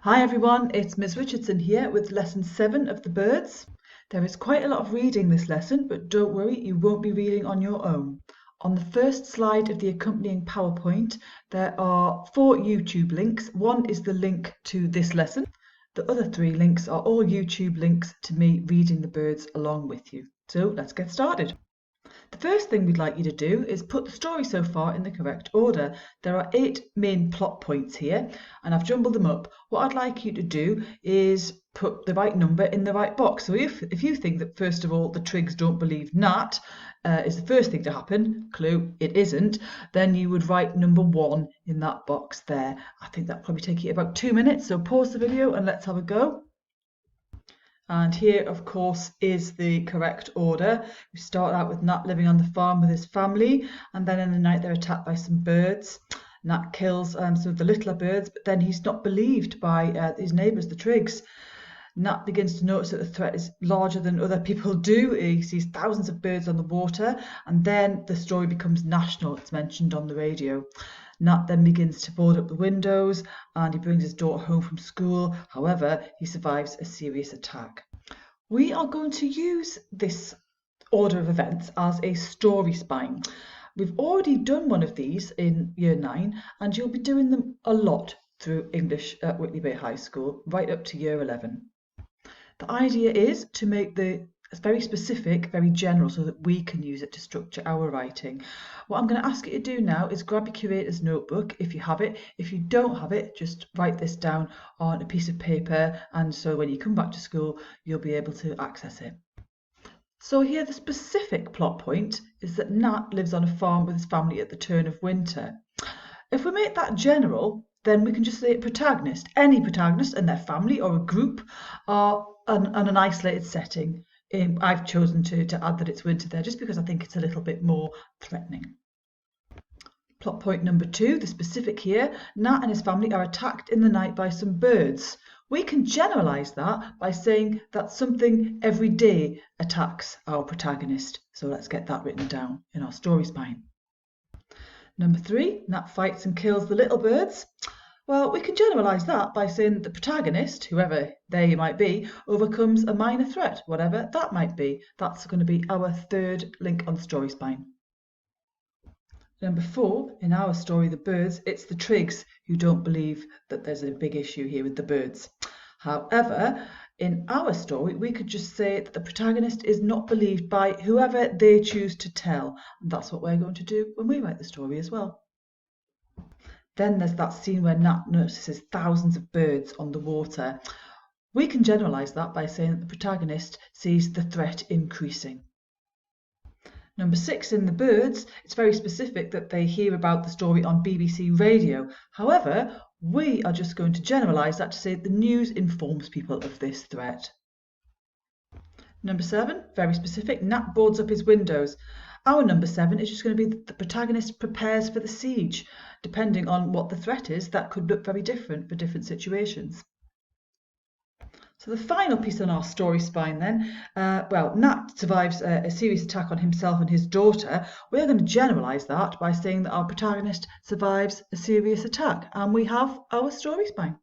Hi everyone, it's Ms. Richardson here with lesson 7 of the birds. There is quite a lot of reading this lesson, but don't worry, you won't be reading on your own. On the first slide of the accompanying PowerPoint, there are 4 YouTube links. One is the link to this lesson. The other 3 links are all YouTube links to me reading the birds along with you. So let's get started. The first thing we'd like you to do is put the story so far in the correct order. There are 8 main plot points here and I've jumbled them up. What I'd like you to do is put the right number in the right box. So if you think that first of all the Triggs don't believe Nat is the first thing to happen, clue, it isn't, then you would write number 1 in that box there. I think that'll probably take you about 2 minutes, so pause the video and let's have a go. And here, of course, is the correct order. We start out with Nat living on the farm with his family, and then in the night they're attacked by some birds. Nat kills some of the littler birds, but then he's not believed by his neighbours, the Triggs. Nat begins to notice that the threat is larger than other people do. He sees thousands of birds on the water, and then the story becomes national. It's mentioned on the radio. Nat then begins to board up the windows and he brings his daughter home from school. However, he survives a serious attack. We are going to use this order of events as a story spine. We've already done one of these in Year 9 and you'll be doing them a lot through English at Whitley Bay High School right up to Year 11. The idea is to make it's very specific, very general, so that we can use it to structure our writing. What I'm going to ask you to do now is grab your curator's notebook if you have it. If you don't have it, just write this down on a piece of paper, and so when you come back to school you'll be able to access it. So here the specific plot point is that Nat lives on a farm with his family at the turn of winter. If we make that general, then we can just say protagonist. Any protagonist and their family or a group are on an isolated setting. I've chosen to add that it's winter there just because I think it's a little bit more threatening. Plot point number 2, the specific here, Nat and his family are attacked in the night by some birds. We can generalise that by saying that something every day attacks our protagonist. So let's get that written down in our story spine. Number 3, Nat fights and kills the little birds. Well, we can generalise that by saying that the protagonist, whoever they might be, overcomes a minor threat, whatever that might be. That's going to be our 3rd link on the story spine. Number 4, in our story, The Birds, it's the Triggs who don't believe that there's a big issue here with the birds. However, in our story, we could just say that the protagonist is not believed by whoever they choose to tell. And that's what we're going to do when we write the story as well. Then there's that scene where Nat notices thousands of birds on the water. We can generalise that by saying that the protagonist sees the threat increasing. Number 6, in The Birds, it's very specific that they hear about the story on BBC Radio. However, we are just going to generalise that to say that the news informs people of this threat. Number 7, very specific, Nat boards up his windows. Our number 7 is just going to be that the protagonist prepares for the siege. Depending on what the threat is, that could look very different for different situations. So the final piece on our story spine then, Nat survives a serious attack on himself and his daughter. We're going to generalise that by saying that our protagonist survives a serious attack, and we have our story spine.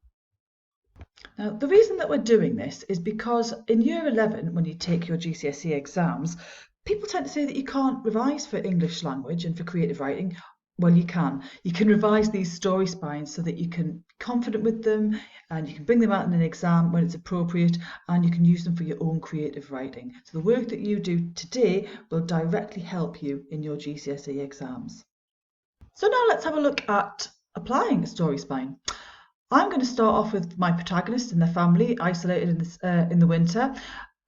Now, the reason that we're doing this is because in Year 11, when you take your GCSE exams, people tend to say that you can't revise for English language and for creative writing. Well, you can. You can revise these story spines so that you can be confident with them and you can bring them out in an exam when it's appropriate, and you can use them for your own creative writing. So the work that you do today will directly help you in your GCSE exams. So now let's have a look at applying a story spine. I'm going to start off with my protagonist and their family isolated in the winter.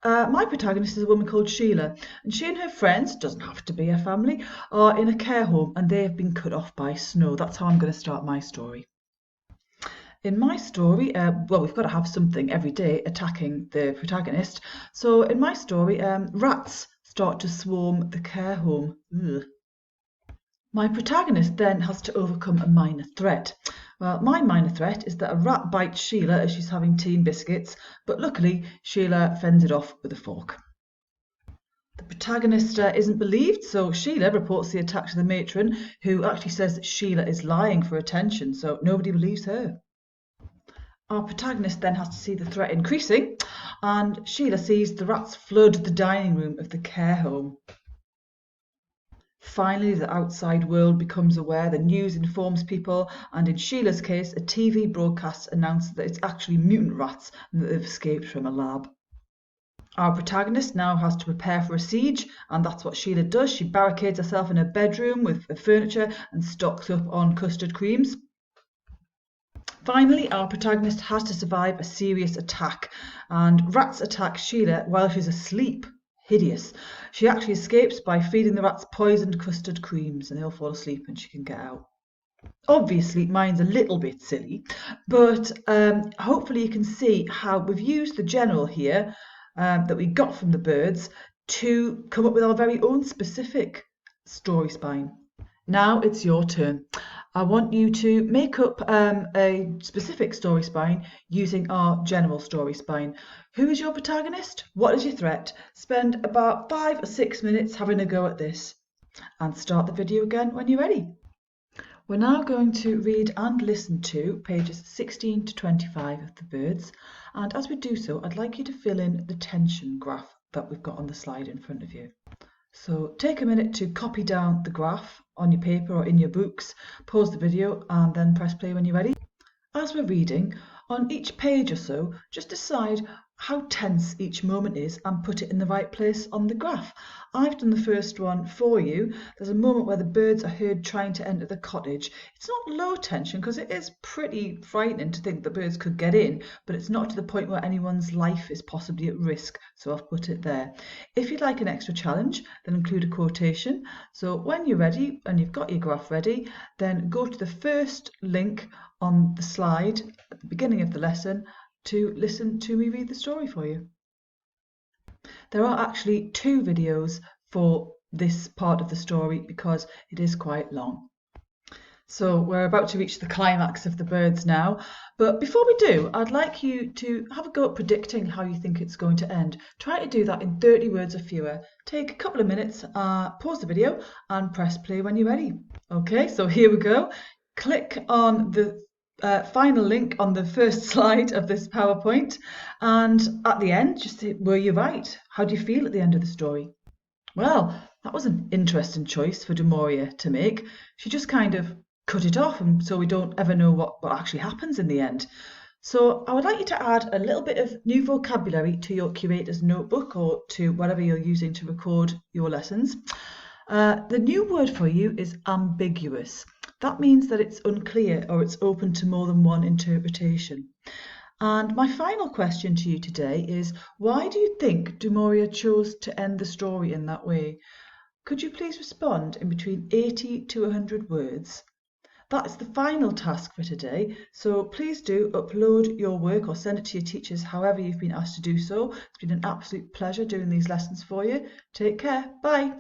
My protagonist is a woman called Sheila, and she and her friends, doesn't have to be a family, are in a care home and they have been cut off by snow. That's how I'm going to start my story. In my story, we've got to have something every day attacking the protagonist. So in my story, rats start to swarm the care home. Ugh. My protagonist then has to overcome a minor threat. Well, my minor threat is that a rat bites Sheila as she's having tea and biscuits, but luckily Sheila fends it off with a fork. The protagonist isn't believed, so Sheila reports the attack to the matron, who actually says that Sheila is lying for attention, so nobody believes her. Our protagonist then has to see the threat increasing, and Sheila sees the rats flood the dining room of the care home. Finally, the outside world becomes aware, the news informs people, and in Sheila's case, a TV broadcast announces that it's actually mutant rats and that they've escaped from a lab. Our protagonist now has to prepare for a siege, and that's what Sheila does. She barricades herself in her bedroom with the furniture and stocks up on custard creams. Finally, our protagonist has to survive a serious attack, and rats attack Sheila while she's asleep. Hideous. She actually escapes by feeding the rats poisoned custard creams, and they all fall asleep and she can get out. Obviously, mine's a little bit silly, but hopefully you can see how we've used the general here that we got from the birds to come up with our very own specific story spine. Now it's your turn. I want you to make up a specific story spine using our general story spine. Who is your protagonist? What is your threat? Spend about 5 or 6 minutes having a go at this and start the video again when you're ready. We're now going to read and listen to pages 16 to 25 of the birds, and as we do so, I'd like you to fill in the tension graph that we've got on the slide in front of you. So take a minute to copy down the graph on your paper or in your books, pause the video and then press play when you're ready. As we're reading, on each page or so, just decide how tense each moment is and put it in the right place on the graph. I've done the first one for you. There's a moment where the birds are heard trying to enter the cottage. It's not low tension because it is pretty frightening to think the birds could get in, but it's not to the point where anyone's life is possibly at risk, so I've put it there. If you'd like an extra challenge, then include a quotation. So when you're ready and you've got your graph ready, then go to the first link on the slide at the beginning of the lesson to listen to me read the story for you. There are actually 2 videos for this part of the story because it is quite long. So we're about to reach the climax of the birds now, but before we do, I'd like you to have a go at predicting how you think it's going to end. Try to do that in 30 words or fewer. Take a couple of minutes, pause the video and press play when you're ready. Okay, so here we go. Click on the final link on the first slide of this PowerPoint, and at the end just say, were you right? How do you feel at the end of the story? Well, that was an interesting choice for Maurier to make. She just kind of cut it off, and so we don't ever know what actually happens in the end. So I would like you to add a little bit of new vocabulary to your curator's notebook or to whatever you're using to record your lessons. The new word for you is ambiguous. That means that it's unclear or it's open to more than one interpretation. And my final question to you today is, why do you think du Maurier chose to end the story in that way? Could you please respond in between 80 to 100 words? That's the final task for today, so please do upload your work or send it to your teachers however you've been asked to do so. It's been an absolute pleasure doing these lessons for you. Take care. Bye.